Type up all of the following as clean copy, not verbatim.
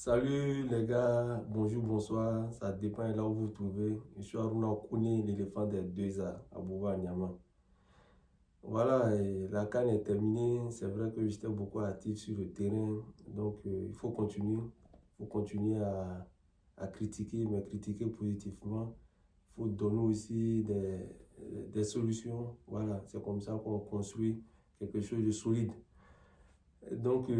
Salut les gars, bonjour, bonsoir, ça dépend de là où vous vous trouvez. Je suis Aruna Okuni, l'éléphant des deux à Bouba Nyama. Voilà, et la CAN est terminée. C'est vrai que j'étais beaucoup actif sur le terrain, donc il faut continuer à critiquer, mais critiquer positivement. Il faut donner aussi des solutions. Voilà, c'est comme ça qu'on construit quelque chose de solide. Donc,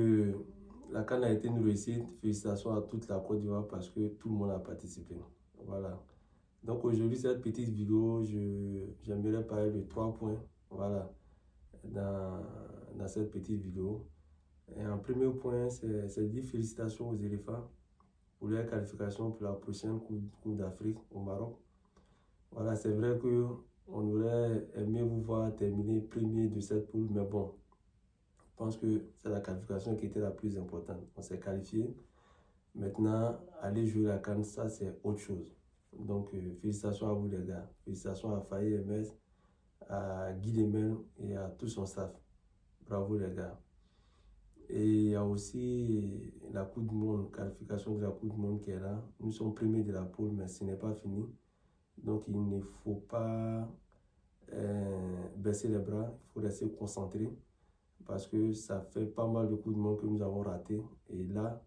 la CAN a été une réussite. Félicitations à toute la Côte d'Ivoire parce que tout le monde a participé. Voilà. Donc, aujourd'hui, cette petite vidéo, j'aimerais parler de 3 points. Voilà. Dans cette petite vidéo. Et en premier point, c'est dire félicitations aux éléphants pour leur qualification pour la prochaine Coupe d'Afrique au Maroc. Voilà, c'est vrai qu'on aurait aimé vous voir terminer premier de cette poule, mais bon, je pense que c'est la qualification qui était la plus importante. On s'est qualifié. Maintenant, aller jouer la CAN, ça c'est autre chose. Donc, félicitations à vous les gars. Félicitations à Faye MS, à Guy Demel et à tout son staff. Bravo les gars. Et il y a aussi la Coupe du Monde, qualification de la Coupe du Monde qui est là. Nous sommes premiers de la poule, mais ce n'est pas fini. Donc, il ne faut pas baisser les bras. Il faut rester concentré parce que ça fait pas mal de Coupe du Monde que nous avons raté. Et là,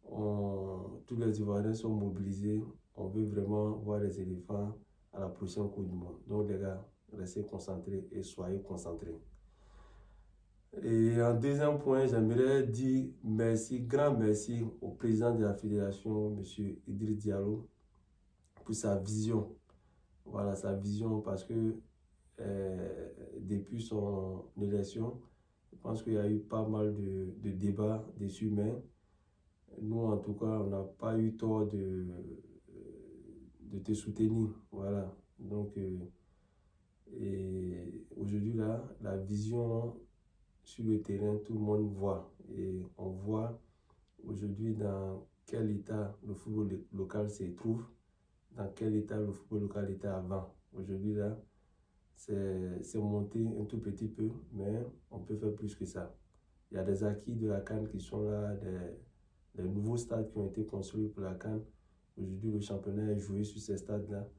tous les Ivoiriens sont mobilisés. On veut vraiment voir les éléphants à la prochaine Coupe du Monde. Donc les gars, restez concentrés et soyez concentrés. Et en deuxième point, j'aimerais dire merci, grand merci au président de la fédération, M. Idriss Diallo, pour sa vision. Voilà, sa vision parce que depuis son élection, je pense qu'il y a eu pas mal de débats dessus, mais nous, en tout cas, on n'a pas eu tort de te soutenir. Voilà. Donc, et aujourd'hui, là, la vision sur le terrain, tout le monde voit. Et on voit aujourd'hui dans quel état le football local se trouve, dans quel état le football local était avant. Aujourd'hui, là, c'est monté un tout petit peu, mais on peut faire plus que ça. Il y a des acquis de la CAN qui sont là, des nouveaux stades qui ont été construits pour la CAN. Aujourd'hui, le championnat est joué sur ces stades-là.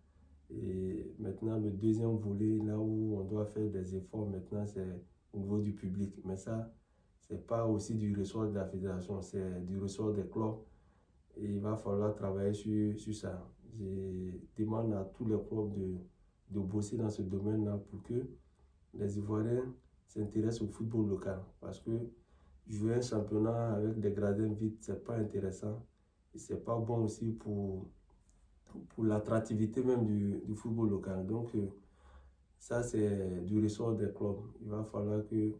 Et maintenant, le deuxième volet, là où on doit faire des efforts maintenant, c'est au niveau du public. Mais ça, c'est pas aussi du ressort de la fédération, c'est du ressort des clubs. Et il va falloir travailler sur ça. Je demande à tous les clubs de bosser dans ce domaine-là pour que les Ivoiriens s'intéressent au football local. Parce que jouer un championnat avec des gradins vides, c'est pas intéressant. Et c'est pas bon aussi pour l'attractivité même du football local. Donc, ça, c'est du ressort des clubs. Il va falloir que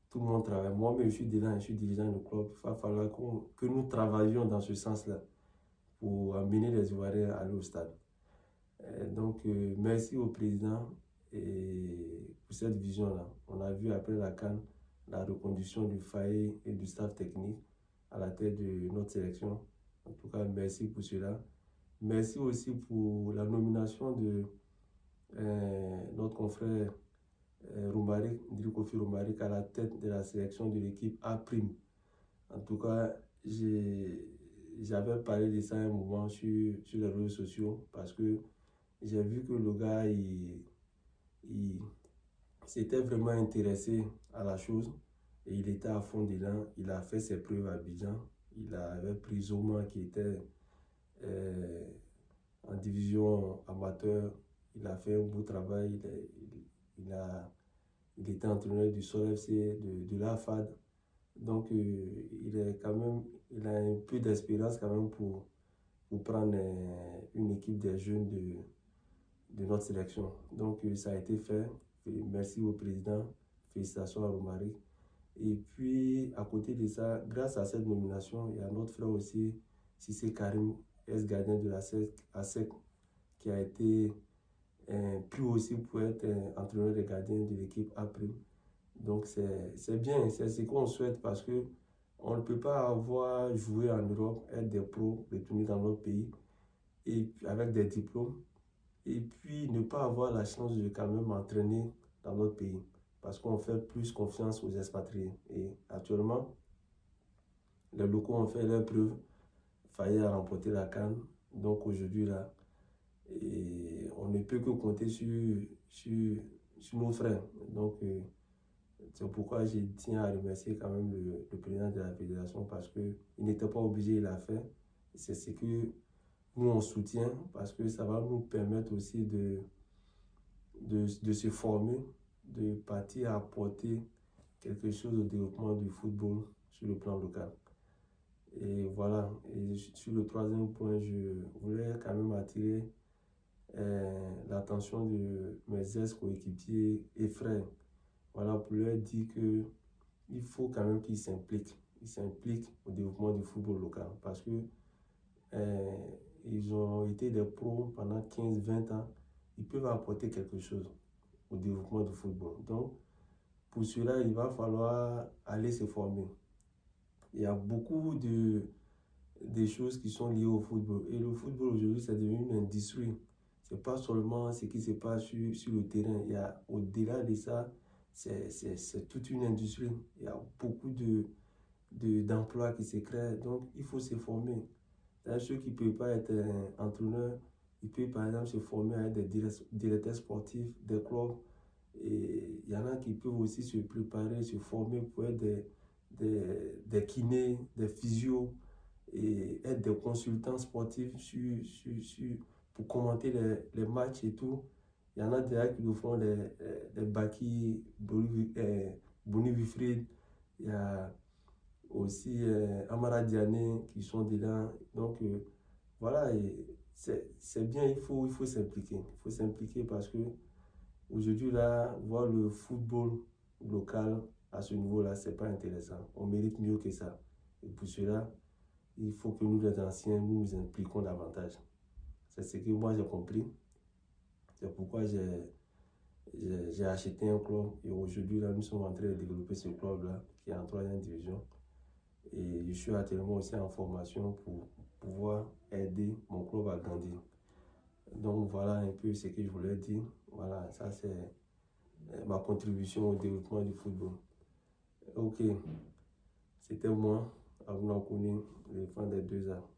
tout le monde travaille. Moi-même, je suis dirigeant du club. Il va falloir que nous travaillions dans ce sens-là pour amener les Ivoiriens à aller au stade. Donc, merci au président pour cette vision-là. On a vu après la CAN la reconduction du FAE et du staff technique à la tête de notre sélection. En tout cas, merci pour cela. Merci aussi pour la nomination de notre confrère Ndrikofi Rumbarik à la tête de la sélection de l'équipe A'. En tout cas, j'avais parlé de ça à un moment sur les réseaux sociaux parce que j'ai vu que le gars, il s'était vraiment intéressé à la chose et il était à fond dedans. Il a fait ses preuves à Abidjan. Il avait pris Zoma qui était en division amateur. Il a fait un beau travail. Il était entraîneur du Sol FC, de l'AFAD. Donc, il a un peu d'expérience quand même pour prendre une équipe des jeunes de notre sélection. Donc, ça a été fait. Et merci au président. Félicitations à Romaric. Et puis, à côté de ça, grâce à cette nomination, il y a notre frère aussi, Cissé Karim, ex-gardien de la ASEC, qui a été pris aussi pour être entraîneur des gardiens de l'équipe A'. Donc, c'est bien, c'est ce qu'on souhaite parce que on ne peut pas avoir joué en Europe, être des pros, retourner dans notre pays et avec des diplômes et puis ne pas avoir la chance de quand même entraîner dans notre pays parce qu'on fait plus confiance aux expatriés. Et actuellement, les locaux ont fait leurs preuves. failli à remporter la CAN. Donc aujourd'hui, là, et on ne peut que compter sur nos frères. Donc, c'est pourquoi je tiens à remercier quand même le président de la fédération parce qu'il n'était pas obligé, il l'a fait. C'est ce que nous on soutient parce que ça va nous permettre aussi de se former, de partir à apporter quelque chose au développement du football sur le plan local. Et voilà, et sur le troisième point, je voulais quand même attirer l'attention de mes ex-coéquipiers et frères. Voilà, pour leur dire qu'il faut quand même qu'ils s'impliquent. Ils s'impliquent au développement du football local parce que ils ont été des pros pendant 15-20 ans. Ils peuvent apporter quelque chose au développement du football. Donc, pour cela, il va falloir aller se former. Il y a beaucoup de choses qui sont liées au football. Et le football aujourd'hui, c'est devenu une industrie. Ce n'est pas seulement ce qui se passe sur le terrain. Il y a, au-delà de ça, c'est toute une industrie. Il y a beaucoup d'emplois qui se créent. Donc, il faut se former. Ceux qui ne peuvent pas être entraîneurs, ils peuvent par exemple se former à être des directeurs sportifs, des clubs. Et il y en a qui peuvent aussi se préparer, se former pour être des kinés, des physios et être des consultants sportifs pour commenter les matchs et tout. Il y en a déjà qui nous font les Baki, Boni Wilfried, il y a aussi Amara Diané qui sont dedans. Donc voilà, c'est bien, il faut s'impliquer. Il faut s'impliquer parce que aujourd'hui, là, voir le football local à ce niveau-là, c'est pas intéressant. On mérite mieux que ça. Et pour cela, il faut que nous, les anciens, nous impliquons davantage. C'est ce que moi j'ai compris. C'est pourquoi j'ai acheté un club. Et aujourd'hui, là, nous sommes en train de développer ce club-là, qui est en 3e division. Et je suis actuellement aussi en formation pour pouvoir aider mon club à grandir. Donc voilà un peu ce que je voulais dire. Voilà, ça c'est ma contribution au développement du football. Ok, c'était moi, Aruna Kouни, l'éléphant des 2 ans.